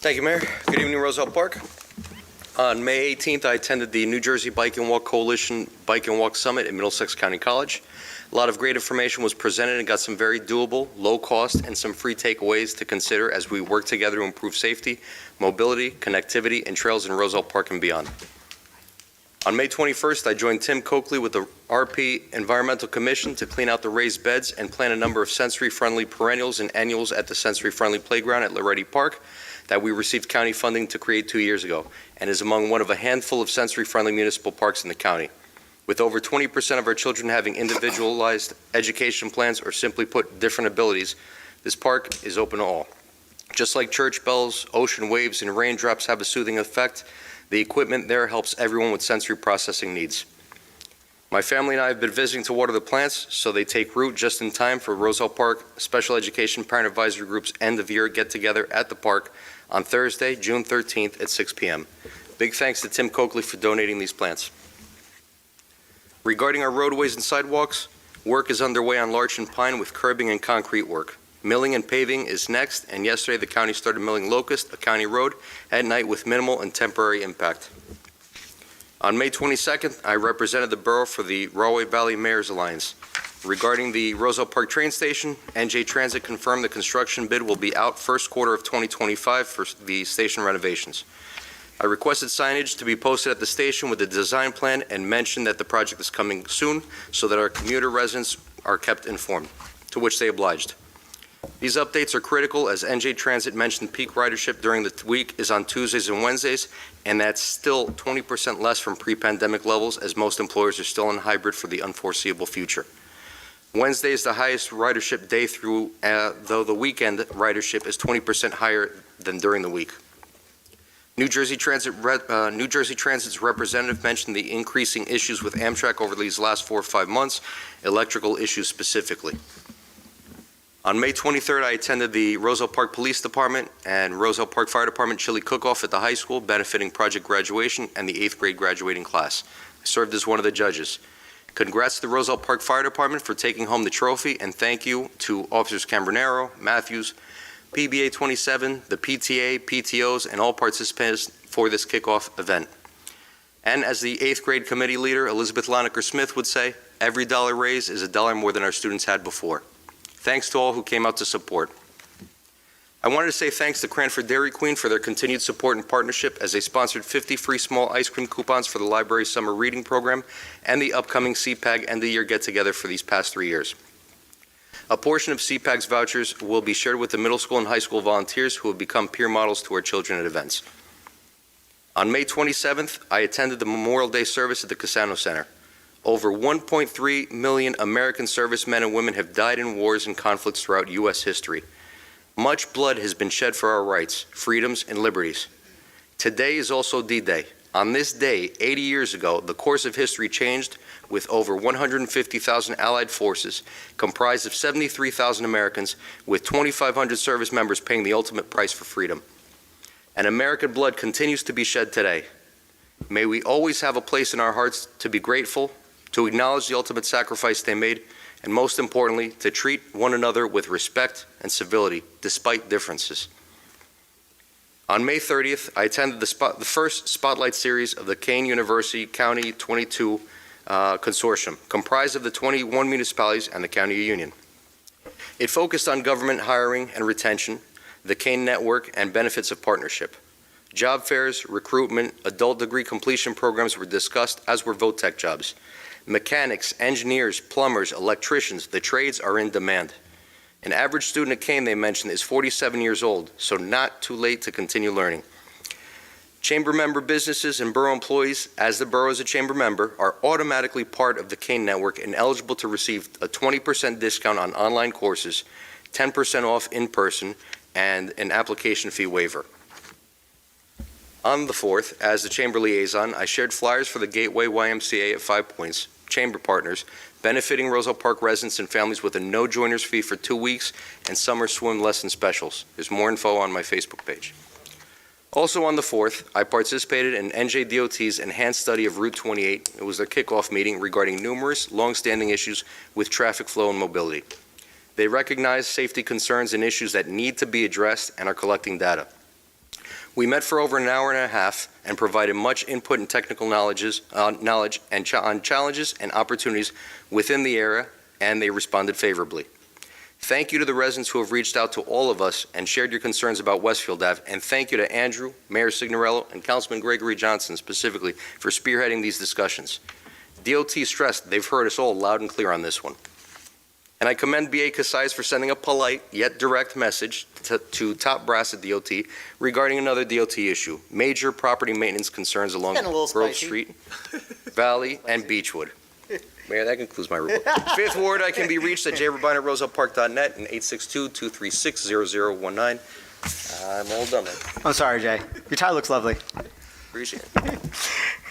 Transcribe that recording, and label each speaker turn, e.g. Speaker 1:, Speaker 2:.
Speaker 1: Thank you, Mayor. Good evening, Roselle Park. On May 18th, I attended the New Jersey Bike and Walk Coalition Bike and Walk Summit at Middlesex County College. A lot of great information was presented and got some very doable, low cost, and some free takeaways to consider as we work together to improve safety, mobility, connectivity, and trails in Roselle Park and beyond. On May 21st, I joined Tim Coakley with the RP Environmental Commission to clean out the raised beds and plant a number of sensory-friendly perennials and annuals at the sensory-friendly playground at Loretti Park that we received county funding to create 2 years ago, and is among one of a handful of sensory-friendly municipal parks in the county. With over 20% of our children having individualized education plans, or simply put, different abilities, this park is open to all. Just like church bells, ocean waves, and raindrops have a soothing effect, the equipment there helps everyone with sensory processing needs. My family and I have been visiting to water the plants, so they take root just in time for Roselle Park Special Education Parent Advisory Group's end-of-year get-together at the park on Thursday, June 13th at 6 p.m. Big thanks to Tim Coakley for donating these plants. Regarding our roadways and sidewalks, work is underway on Larch and Pine with curbing and concrete work. Milling and paving is next, and yesterday the county started milling Locust, a county road, at night with minimal and temporary impact. On May 22nd, I represented the borough for the Rahway Valley Mayor's Alliance. Regarding the Roselle Park train station, NJ Transit confirmed the construction bid will be out first quarter of 2025 for the station renovations. I requested signage to be posted at the station with the design plan and mentioned that the project is coming soon so that our commuter residents are kept informed, to which they obliged. These updates are critical as NJ Transit mentioned peak ridership during the week is on Tuesdays and Wednesdays, and that's still 20% less from pre-pandemic levels as most employers are still in hybrid for the unforeseeable future. Wednesday is the highest ridership day through, though the weekend ridership is 20% higher than during the week. New Jersey Transit's representative mentioned the increasing issues with Amtrak over these last 4 or 5 months, electrical issues specifically. On May 23rd, I attended the Roselle Park Police Department and Roselle Park Fire Department chili cook-off at the high school, benefiting project graduation and the 8th grade graduating class. I served as one of the judges. Congrats to the Roselle Park Fire Department for taking home the trophy, and thank you to Officers Cambronero, Matthews, PBA 27, the PTA, PTOs, and all participants for this kickoff event. And as the 8th grade committee leader, Elizabeth Lonecker-Smith would say, every dollar raised is a dollar more than our students had before. Thanks to all who came out to support. I wanted to say thanks to Cranford Dairy Queen for their continued support and partnership as they sponsored 50 free small ice cream coupons for the library summer reading program and the upcoming CPAG end-of-year get-together for these past 3 years. A portion of CPAG's vouchers will be shared with the middle school and high school volunteers who have become peer models to our children at events. On May 27th, I attended the Memorial Day service at the Cassano Center. Over 1.3 million American servicemen and women have died in wars and conflicts throughout U.S. history. Much blood has been shed for our rights, freedoms, and liberties. Today is also D-Day. On this day, 80 years ago, the course of history changed with over 150,000 Allied forces, comprised of 73,000 Americans, with 2,500 service members paying the ultimate price for freedom. And American blood continues to be shed today. May we always have a place in our hearts to be grateful, to acknowledge the ultimate sacrifice they made, and most importantly, to treat one another with respect and civility, despite differences. On May 30th, I attended the first Spotlight series of the Kane University County 22 Consortium, comprised of the 21 municipalities and the County Union. It focused on government hiring and retention, the Kane Network, and benefits of partnership. Job fairs, recruitment, adult degree completion programs were discussed, as were VOTEC jobs. Mechanics, engineers, plumbers, electricians, the trades are in demand. An average student at Kane, they mentioned, is 47 years old, so not too late to continue learning. Chamber member businesses and borough employees, as the borough is a chamber member, are automatically part of the Kane Network and eligible to receive a 20% discount on online courses, 10% off in person, and an application fee waiver. On the 4th, as the chamber liaison, I shared flyers for the Gateway YMCA at 5 Points, chamber partners, benefiting Roselle Park residents and families with a no joiners fee for 2 weeks and summer swim lesson specials. There's more info on my Facebook page. Also on the 4th, I participated in NJDOT's enhanced study of Route 28. It was their kickoff meeting regarding numerous long-standing issues with traffic flow and mobility. They recognize safety concerns and issues that need to be addressed and are collecting data. We met for over an hour and a half and provided much input and technical knowledge on challenges and opportunities within the area, and they responded favorably. Thank you to the residents who have reached out to all of us and shared your concerns about Westfield Ave, and thank you to Andrew, Mayor Signorello, and Councilman Gregory Johnson specifically for spearheading these discussions. DOT stressed they've heard us all loud and clear on this one. And I commend B.A. Casais for sending a polite yet direct message to top brass at DOT regarding another DOT issue, major property maintenance concerns along Grove Street, Valley, and Beechwood. Mayor, that concludes my report. Fifth Ward, I can be reached at jrobaina@rosellepark.net and 862-236-0019. I'm all done, man.
Speaker 2: I'm sorry, Jay. Your tie looks lovely.
Speaker 1: Appreciate it.